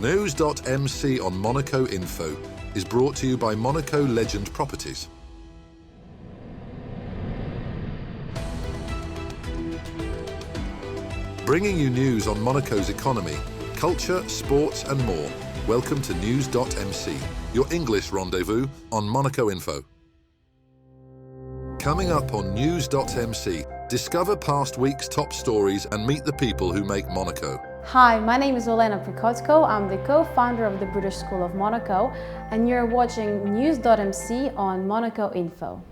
News.mc on Monaco Info is brought to you by Monaco Legend Properties. Bringing you news on Monaco's economy, culture, sports and more. Welcome to News.mc, your English rendezvous on Monaco Info. Coming up on News.mc, discover past week's top stories and meet the people who make Monaco. Hi, my name is Olena Prikotko. I'm the co-founder of the British School of Monaco, and you're watching News.mc on Monaco Info.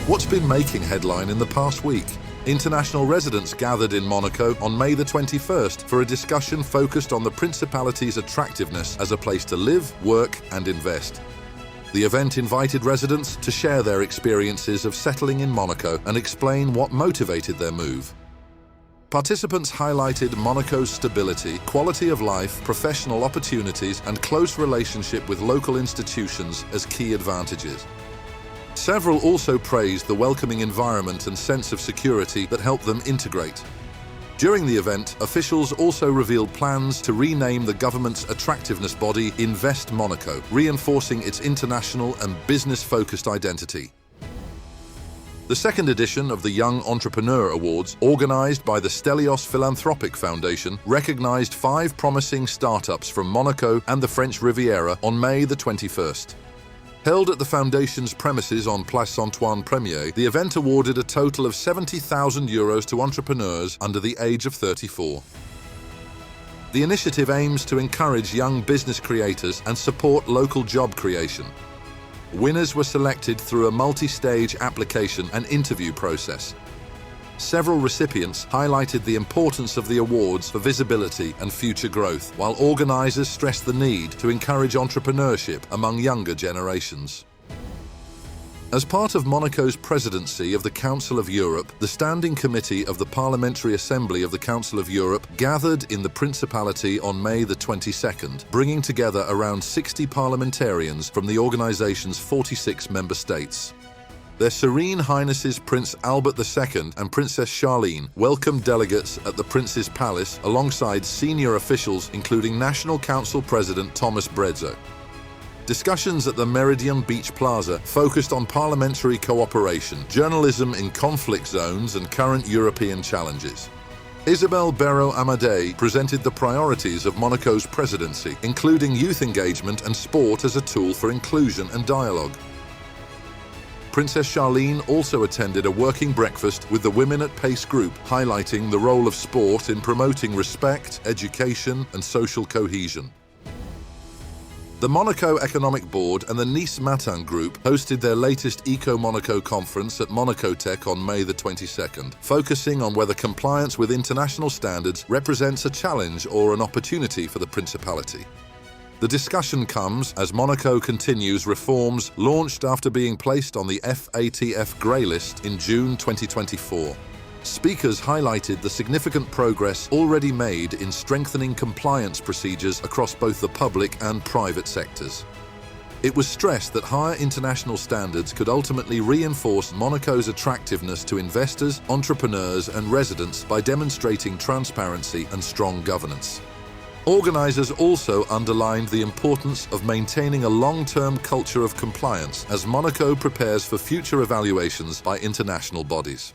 What's been making headline in the past week? International residents gathered in Monaco on May the 21st for a discussion focused on the Principality's attractiveness as a place to live, work and invest. The event invited residents to share their experiences of settling in Monaco and explain what motivated their move. Participants highlighted Monaco's stability, quality of life, professional opportunities, and close relationship with local institutions as key advantages. Several also praised the welcoming environment and sense of security that helped them integrate. During the event, officials also revealed plans to rename the government's attractiveness body Invest Monaco, reinforcing its international and business-focused identity. The second edition of the Young Entrepreneur Awards, organized by the Stelios Philanthropic Foundation, recognized 5 promising startups from Monaco and the French Riviera on May the 21st. Held at the foundation's premises on Place Antoine Premier, the event awarded a total of €70,000 to entrepreneurs under the age of 34. The initiative aims to encourage young business creators and support local job creation. Winners were selected through a multi-stage application and interview process. Several recipients highlighted the importance of the awards for visibility and future growth, while organizers stressed the need to encourage entrepreneurship among younger generations. As part of Monaco's presidency of the Council of Europe, the Standing Committee of the Parliamentary Assembly of the Council of Europe gathered in the Principality on May the 22nd, bringing together around 60 parliamentarians from the organization's 46 member states. Their Serene Highnesses Prince Albert II and Princess Charlene welcomed delegates at the Prince's Palace alongside senior officials including National Council President Thomas Brezzo. Discussions at the Meridian Beach Plaza focused on parliamentary cooperation, journalism in conflict zones and current European challenges. Isabelle Béraud-Amadei presented the priorities of Monaco's presidency, including youth engagement and sport as a tool for inclusion and dialogue. Princess Charlene also attended a working breakfast with the Women at Pace group, highlighting the role of sport in promoting respect, education and social cohesion. The Monaco Economic Board and the Nice Matin Group hosted their latest Eco-Monaco conference at Monaco Tech on May the 22nd, focusing on whether compliance with international standards represents a challenge or an opportunity for the Principality. The discussion comes as Monaco continues reforms launched after being placed on the FATF grey list in June 2024. Speakers highlighted the significant progress already made in strengthening compliance procedures across both the public and private sectors. It was stressed that higher international standards could ultimately reinforce Monaco's attractiveness to investors, entrepreneurs and residents by demonstrating transparency and strong governance. Organizers also underlined the importance of maintaining a long-term culture of compliance as Monaco prepares for future evaluations by international bodies.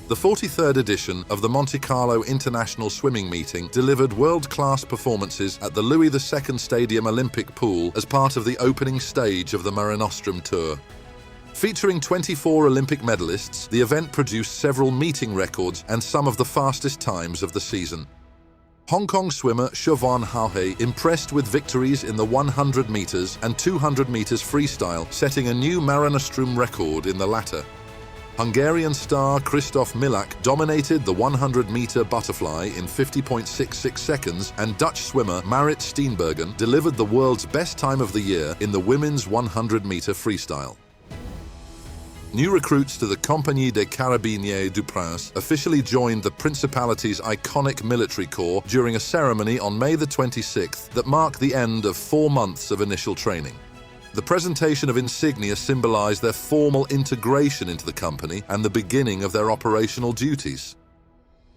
The 43rd edition of the Monte-Carlo International Swimming Meeting delivered world-class performances at the Louis II Stadium Olympic Pool as part of the opening stage of the Mare Nostrum Tour. Featuring 24 Olympic medalists, the event produced several meeting records and some of the fastest times of the season. Hong Kong swimmer Siobhan Hauhe impressed with victories in the 100 meters and 200 meters freestyle, setting a new Mare Nostrum record in the latter. Hungarian star Christoph Milak dominated the 100-meter butterfly in 50.66 seconds, and Dutch swimmer Marit Steenbergen delivered the world's best time of the year in the women's 100-meter freestyle. New recruits to the Compagnie des Carabiniers du Prince officially joined the Principality's iconic military corps during a ceremony on May the 26th that marked the end of 4 months of initial training. The presentation of insignia symbolized their formal integration into the company and the beginning of their operational duties.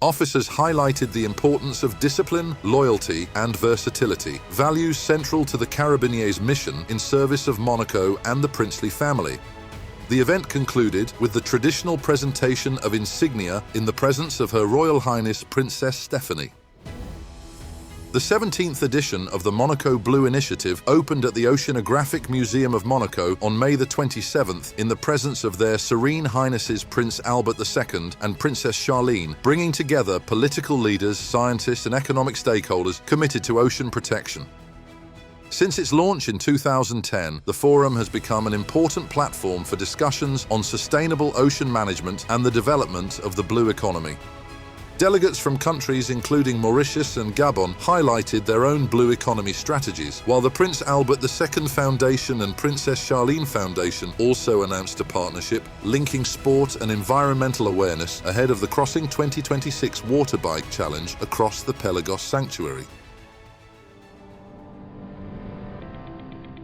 Officers highlighted the importance of discipline, loyalty, and versatility, values central to the Carabiniers' mission in service of Monaco and the princely family. The event concluded with the traditional presentation of insignia in the presence of Her Royal Highness Princess Stephanie. The 17th edition of the Monaco Blue Initiative opened at the Oceanographic Museum of Monaco on May the 27th in the presence of their Serene Highnesses Prince Albert II and Princess Charlene, bringing together political leaders, scientists and economic stakeholders committed to ocean protection. Since its launch in 2010, the forum has become an important platform for discussions on sustainable ocean management and the development of the blue economy. Delegates from countries including Mauritius and Gabon highlighted their own blue economy strategies, while the Prince Albert II Foundation and Princess Charlene Foundation also announced a partnership linking sport and environmental awareness ahead of the Crossing 2026 Water Bike Challenge across the Pelagos Sanctuary.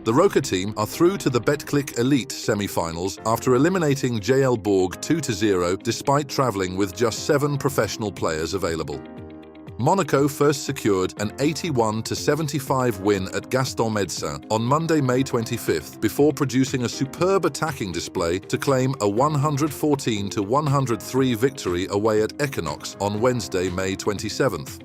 The Roca team are through to the Betclic Elite semi-finals after eliminating JL Borg 2-0 despite travelling with just 7 professional players available. Monaco first secured an 81-75 win at Gaston Médecin on Monday, May 25th, before producing a superb attacking display to claim a 114-103 victory away at Equinox on Wednesday, May 27th.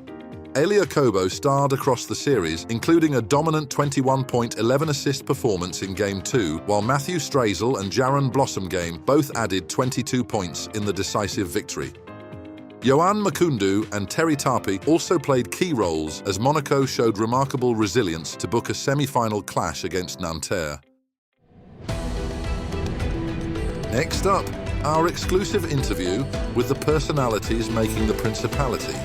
Elia Kobo starred across the series, including a dominant 21-point 11-assist performance in Game 2, while Matthew Strazel and Jaron Blossomgame both added 22 points in the decisive victory. Yoann Makundu and Terry Tapi also played key roles as Monaco showed remarkable resilience to book a semi-final clash against Nanterre. Next up, our exclusive interview with the personalities making the Principality.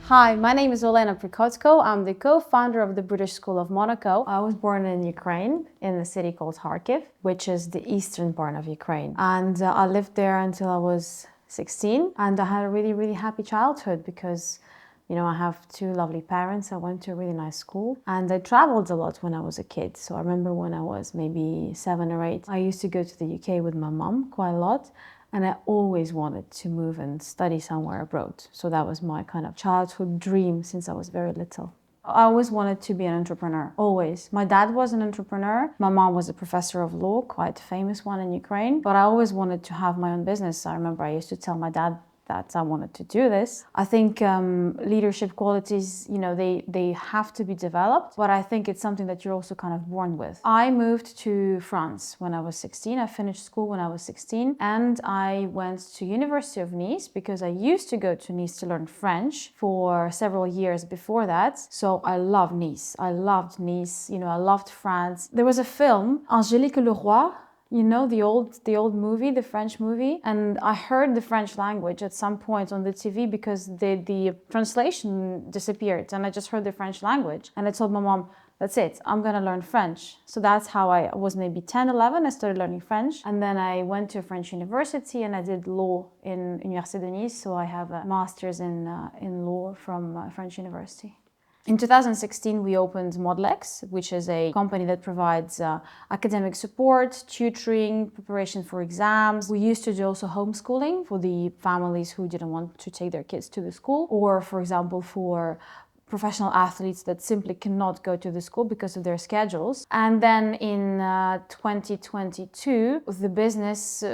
Hi, my name is Olena Prikotko. I'm the co-founder of the British School of Monaco. I was born in Ukraine, in the city called Kharkiv, which is the eastern part of Ukraine. And I lived there until I was 16. And I had a really, really happy childhood because, I have 2 lovely parents. I went to a really nice school. And I traveled a lot when I was a kid. So I remember when I was maybe 7 or 8, I used to go to the UK with my mom quite a lot. And I always wanted to move and study somewhere abroad. So that was my kind of childhood dream since I was very little. I always wanted to be an entrepreneur, always. My dad was an entrepreneur. My mom was a professor of law, quite a famous one in Ukraine. But I always wanted to have my own business. I remember I used to tell my dad that I wanted to do this. I think leadership qualities, they have to be developed, but I think it's something that you're also kind of born with. I moved to France when I was 16. I finished school when I was 16, and I went to University of Nice because I used to go to Nice to learn French for several years before that. So I love Nice. I loved Nice. I loved France. There was a film, Angélique Leroy, the old movie, the French movie. And I heard the French language at some point on the TV because the translation disappeared and I just heard the French language. And I told my mom, that's it, I'm gonna learn French. So that's how I was maybe 10, 11, I started learning French. And then I went to a French university and I did law in Université de Nice. So I have a master's in law from a French university. In 2016, we opened Modlex, which is a company that provides academic support, tutoring, preparation for exams. We used to do also homeschooling for the families who didn't want to take their kids to the school, or for example, for professional athletes that simply cannot go to the school because of their schedules. And then in 2022, the business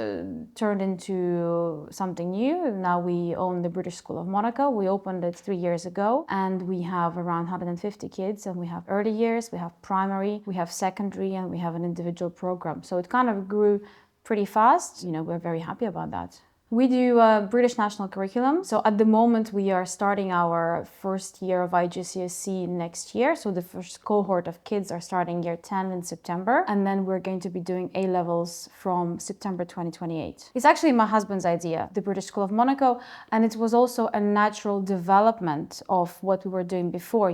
turned into something new. Now we own the British School of Monaco. We opened it 3 years ago, and we have around 150 kids, and we have early years, we have primary, we have secondary, and we have an individual program. So it kind of grew pretty fast. We're very happy about that. We do a British national curriculum. So at the moment we are starting our first year of IGCSE next year. So the first cohort of kids are starting year 10 in September. And then we're going to be doing A-levels from September 2028. It's actually my husband's idea, the British School of Monaco. And it was also a natural development of what we were doing before.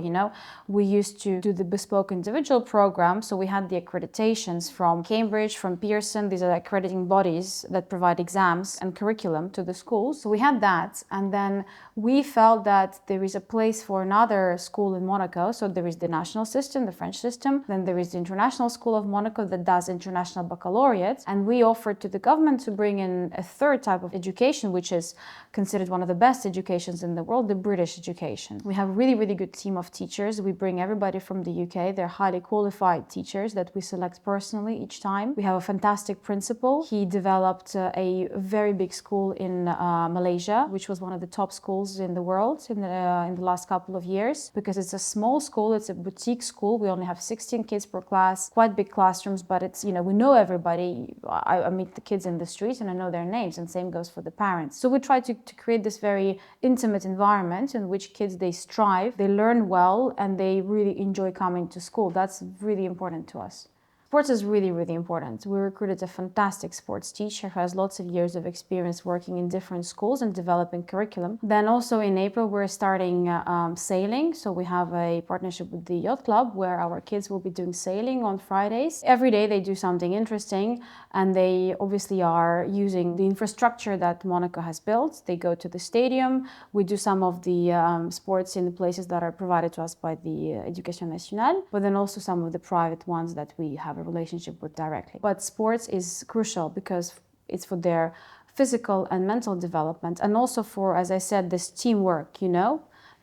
We used to do the bespoke individual program. So we had the accreditations from Cambridge, from Pearson. These are accrediting bodies that provide exams and curriculum. curriculum to the schools. So we had that, and then we felt that there is a place for another school in Monaco. So there is the national system, the French system, then there is the International School of Monaco that does international baccalaureate, and we offered to the government to bring in a third type of education, which is considered one of the best educations in the world, the British education. We have a really, really good team of teachers. We bring everybody from the UK. They're highly qualified teachers that we select personally each time. We have a fantastic principal. He developed a very big school in Malaysia, which was one of the top schools in the world in the last couple of years, because it's a small school, it's a boutique school. We only have 16 kids per class, quite big classrooms, but it's, we know everybody. I meet the kids in the street and I know their names, and same goes for the parents. So we try to create this very intimate environment in which kids, they strive, they learn well, and they really enjoy coming to school. That's really important to us. Sports is really, really important. We recruited a fantastic sports teacher who has lots of years of experience working in different schools and developing curriculum. Then also in April, we're starting sailing. So we have a partnership with the yacht club where our kids will be doing sailing on Fridays. Every day they do something interesting, and they obviously are using the infrastructure that Monaco has built. They go to the stadium. We do some of the sports in the places that are provided to us by the Éducation nationale, but then also some of the private ones that we have a relationship with directly. But sports is crucial because it's for their physical and mental development, and also for, as I said, this teamwork,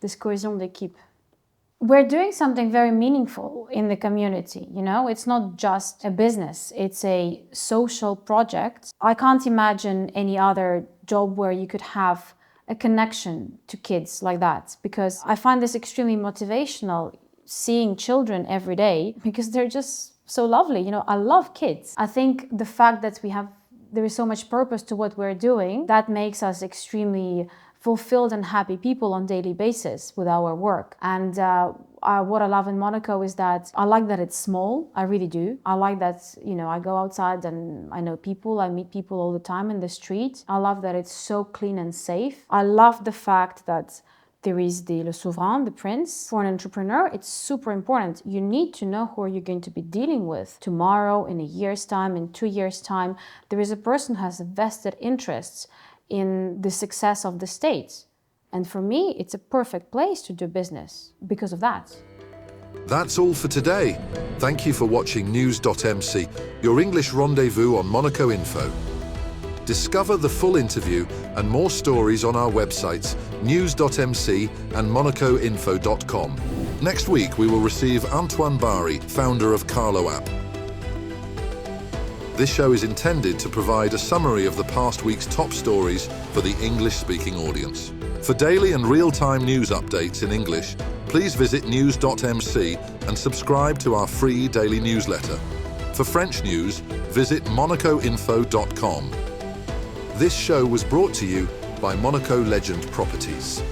this cohésion d'équipe. We're doing something very meaningful in the community, It's not just a business, it's a social project. I can't imagine any other job where you could have a connection to kids like that, because I find this extremely motivational, seeing children every day, because they're just so lovely. I love kids. I think the fact that there is so much purpose to what we're doing, that makes us extremely fulfilled and happy people on a daily basis with our work. And what I love in Monaco is that I like that it's small. I really do. I like that, I go outside and I know people. I meet people all the time in the street. I love that it's so clean and safe. I love the fact that there is le souverain, the prince. For an entrepreneur, it's super important. You need to know who you're going to be dealing with tomorrow, in a year's time, in 2 years' time. There is a person who has vested interests in the success of the state. And for me, it's a perfect place to do business because of that. That's all for today. Thank you for watching News.mc, your English rendezvous on Monaco Info. Discover the full interview and more stories on our websites, News.mc and MonacoInfo.com. Next week, we will receive Antoine Bari, founder of Carlo app. This show is intended to provide a summary of the past week's top stories for the English-speaking audience. For daily and real-time news updates in English, please visit News.mc and subscribe to our free daily newsletter. For French news, visit MonacoInfo.com. This show was brought to you by Monaco Legend Properties.